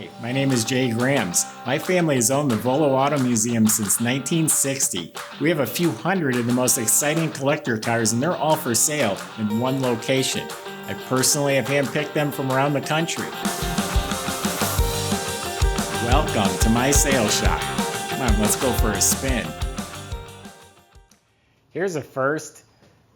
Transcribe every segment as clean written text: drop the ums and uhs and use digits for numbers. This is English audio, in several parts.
Hi, my name is Jay Grams. My family has owned the Volo Auto Museum since 1960. We have a few hundred of the most exciting collector cars, and they're all for sale in one location. I personally have handpicked them from around the country. Welcome to my sales shop. Come on, let's go for a spin. Here's a first.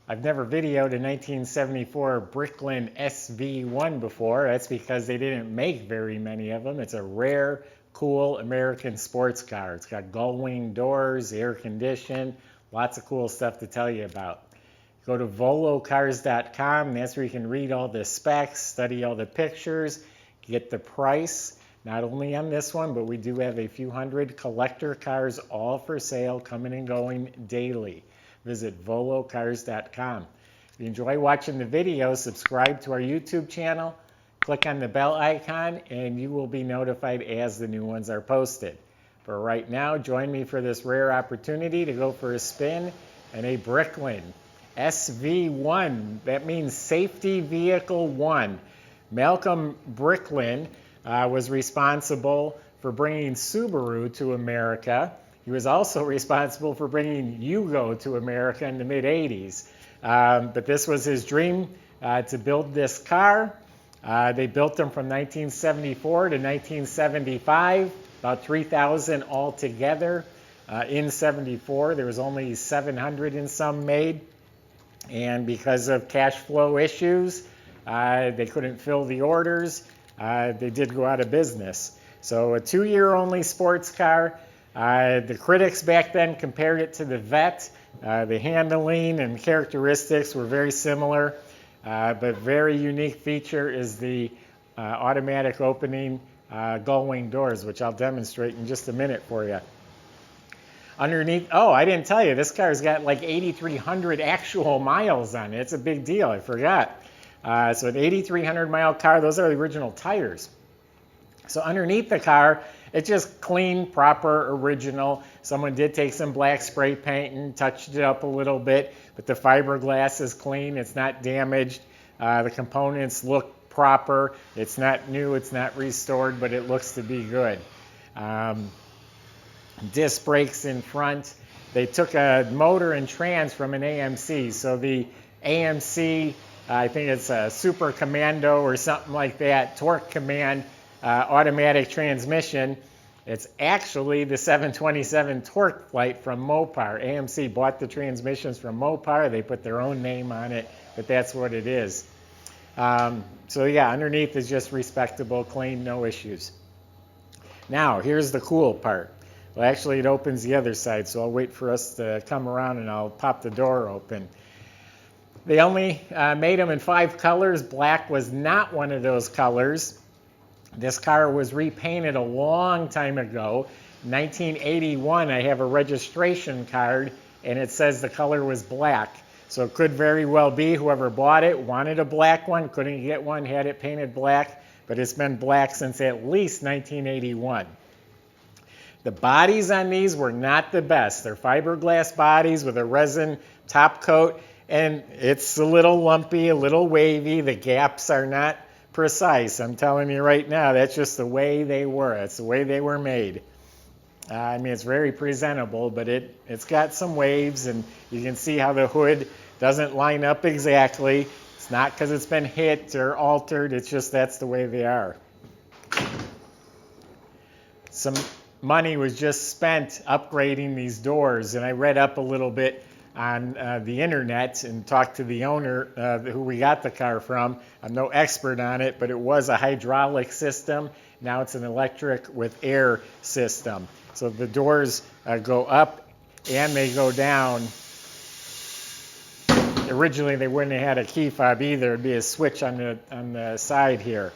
I've never videoed a 1974 Bricklin SV-1 before. That's because they didn't make very many of them. It's a rare, cool American sports car. It's got gullwing doors, air conditioned, lots of cool stuff to tell you about. Go to volocars.com. That's where you can read all the specs, study all the pictures, get the price. Not only on this one, but we do have a few hundred collector cars all for sale, coming and going daily. Visit volocars.com. If you enjoy watching the video, subscribe to our YouTube channel, click on the bell icon, and you will be notified as the new ones are posted. For right now, join me for this rare opportunity to go for a spin in a Bricklin SV-1. That means Safety Vehicle 1. Malcolm Bricklin was responsible for bringing Subaru to America. He was also responsible for bringing Yugo to America in the mid-'80s. But this was his dream to build this car. They built them from 1974 to 1975, about 3,000 altogether. In 74, there was only 700 and some made. And because of cash flow issues, they couldn't fill the orders. They did go out of business. So a 2-year-only sports car. The critics back then compared it to the Vet. The handling and characteristics were very similar, but very unique feature is the automatic opening gullwing doors, which I'll demonstrate in just a minute for you. Underneath, oh, I didn't tell you, this car's got like 8,300 actual miles on it. It's a big deal, I forgot. So an 8,300 mile car, those are the original tires. So underneath the car, it's just clean, proper, original. Someone did take some black spray paint and touched it up a little bit, but the fiberglass is clean. It's not damaged. The components look proper. It's not new. It's not restored, but it looks to be good. Disc brakes in front. They took a motor and trans from an AMC. So the AMC, I think it's a Super Commando or something like that, torque command, automatic transmission. It's actually the 727 torque flight from Mopar. AMC bought the transmissions from Mopar. They put their own name on it, but that's what it is. So yeah, underneath is just respectable, clean, no issues. Now, here's the cool part. Well, actually, it opens the other side, so I'll wait for us to come around and I'll pop the door open. They only made them in 5 colors. Black was not one of those colors. This car was repainted a long time ago. 1981, I have a registration card, and it says the color was black. So it could very well be whoever bought it wanted a black one, couldn't get one, had it painted black, but it's been black since at least 1981. The bodies on these were not the best. They're fiberglass bodies with a resin top coat, and it's a little lumpy, a little wavy. The gaps are not precise. I'm telling you right now, that's just the way they were. It's the way they were made. I mean, it's very presentable, but it's got some waves, and you can see how the hood doesn't line up exactly. It's not because it's been hit or altered. It's just that's the way they are. Some money was just spent upgrading these doors, and I read up a little bit on the internet and talked to the owner who we got the car from. I'm no expert on it, but it was a hydraulic system. Now it's an electric with air system. So the doors go up and they go down. Originally, they wouldn't have had a key fob either. It'd be a switch on the side here.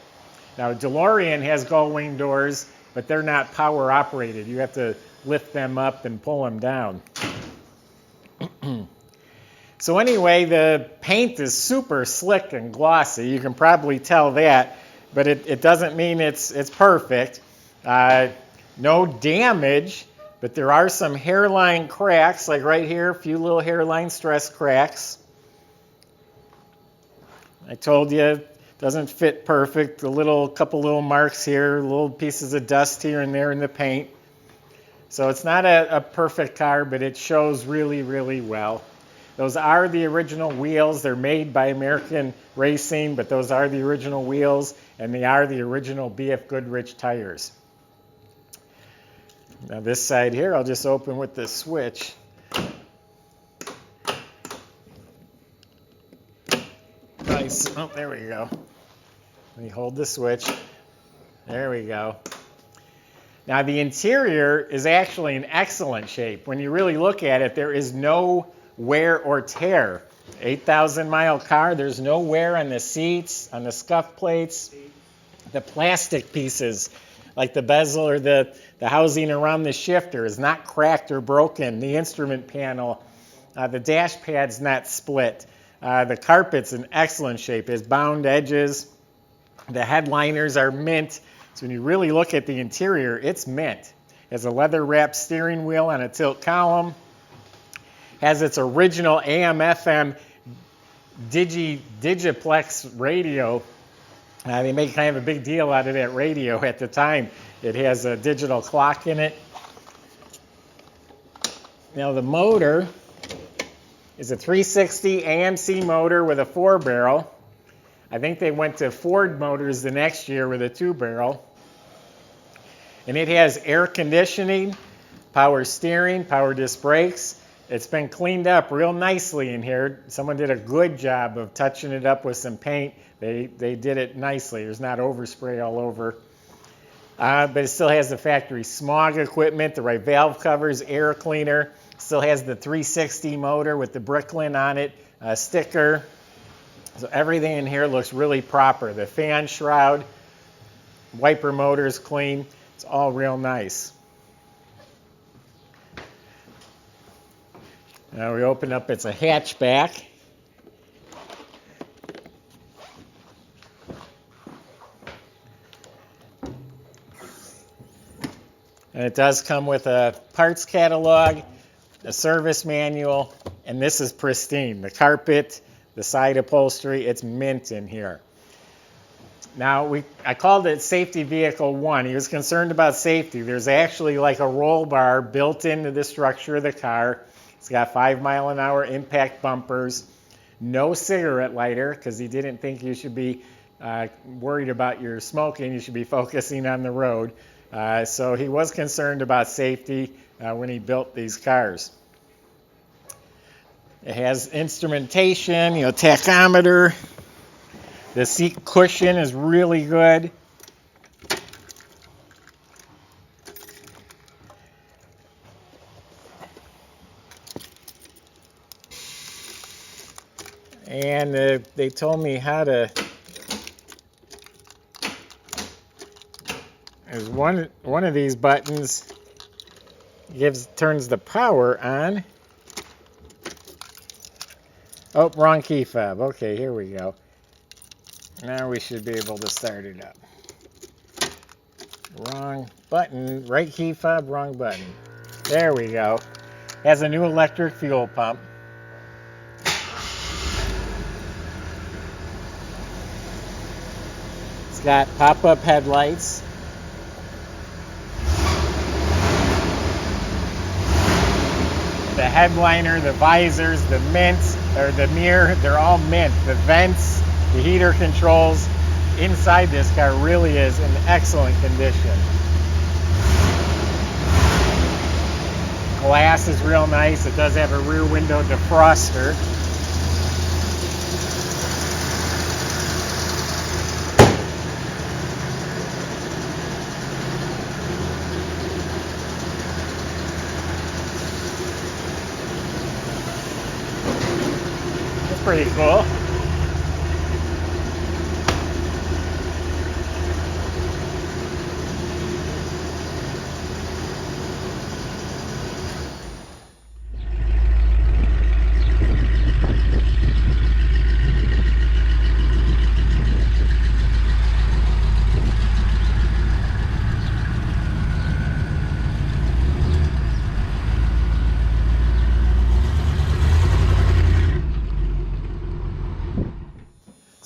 Now, DeLorean has gullwing doors, but they're not power operated. You have to lift them up and pull them down. So anyway, the paint is super slick and glossy. You can probably tell that, but it doesn't mean it's perfect. No damage, but there are some hairline cracks, like right here, a few little hairline stress cracks. I told you Doesn't fit perfect. Couple little marks here, little pieces of dust here and there in the paint. So it's not a perfect car, but it shows really, really well. Those are the original wheels. They're made by American Racing, but those are the original wheels, and they are the original BF Goodrich tires. Now this side here, I'll just open with the switch. Nice. Oh, there we go. Let me hold the switch. There we go. Now the interior is actually in excellent shape. When you really look at it, there is no wear or tear. 8,000-mile car, there's no wear on the seats, on the scuff plates. The plastic pieces, like the bezel or the housing around the shifter, is not cracked or broken. The instrument panel, the dash pad's not split. The carpet's in excellent shape. It has bound edges. The headliners are mint. So when you really look at the interior, it's mint. It has a leather-wrapped steering wheel on a tilt column. Has its original AM/FM Digiplex radio. They made kind of a big deal out of that radio at the time. It has a digital clock in it. Now the motor is a 360 AMC motor with a 4-barrel. I think they went to Ford motors the next year with a 2-barrel. And it has air conditioning, power steering, power disc brakes. It's been cleaned up real nicely in here. Someone did a good job of touching it up with some paint. They did it nicely. There's not overspray all over. But it still has the factory smog equipment, the right valve covers, air cleaner. Still has the 360 motor with the Bricklin on it, sticker. So everything in here looks really proper. The fan shroud, wiper motor is clean. It's all real nice. Now we open up, it's a hatchback. And it does come with a parts catalog, a service manual, and this is pristine. The carpet, the side upholstery, it's mint in here. Now, I called it Safety Vehicle 1. He was concerned about safety. There's actually like a roll bar built into the structure of the car. It's got 5-mile-an-hour impact bumpers. No cigarette lighter, because he didn't think you should be worried about your smoking. You should be focusing on the road. So he was concerned about safety when he built these cars. It has instrumentation, tachometer. The seat cushion is really good. And they told me how to. There's one of these buttons turns the power on. Oh, wrong key fob. Okay, here we go. Now we should be able to start it up. Wrong button, right key fob, wrong button. There we go. Has a new electric fuel pump. It's got pop-up headlights. The headliner, the visors, the mirror, they're all mint. The vents, the heater controls, inside this car really is in excellent condition. Glass is real nice. It does have a rear window defroster. That's pretty cool.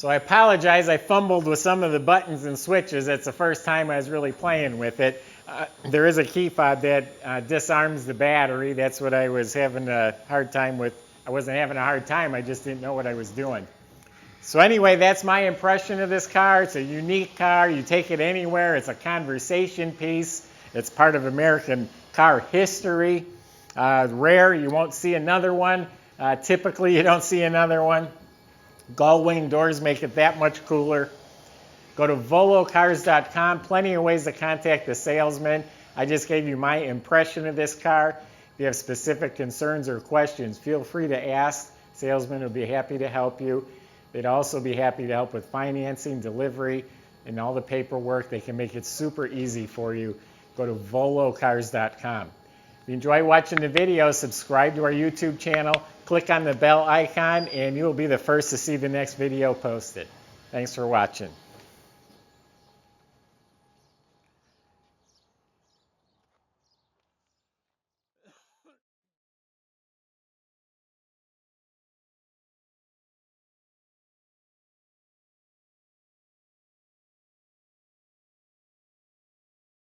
So I apologize, I fumbled with some of the buttons and switches. That's the first time I was really playing with it. There is a key fob that disarms the battery. That's what I was having a hard time with. I wasn't having a hard time, I just didn't know what I was doing. So anyway, that's my impression of this car. It's a unique car. You take it anywhere. It's a conversation piece. It's part of American car history. Rare, you won't see another one. Typically, you don't see another one. Gullwing doors make it that much cooler. Go to volocars.com. Plenty of ways to contact the salesman. I just gave you my impression of this car. If you have specific concerns or questions, feel free to ask. Salesman will be happy to help you. They'd also be happy to help with financing, delivery, and all the paperwork. They can make it super easy for you. Go to volocars.com. If you enjoy watching the video, subscribe to our YouTube channel, click on the bell icon, and you will be the first to see the next video posted. Thanks for watching.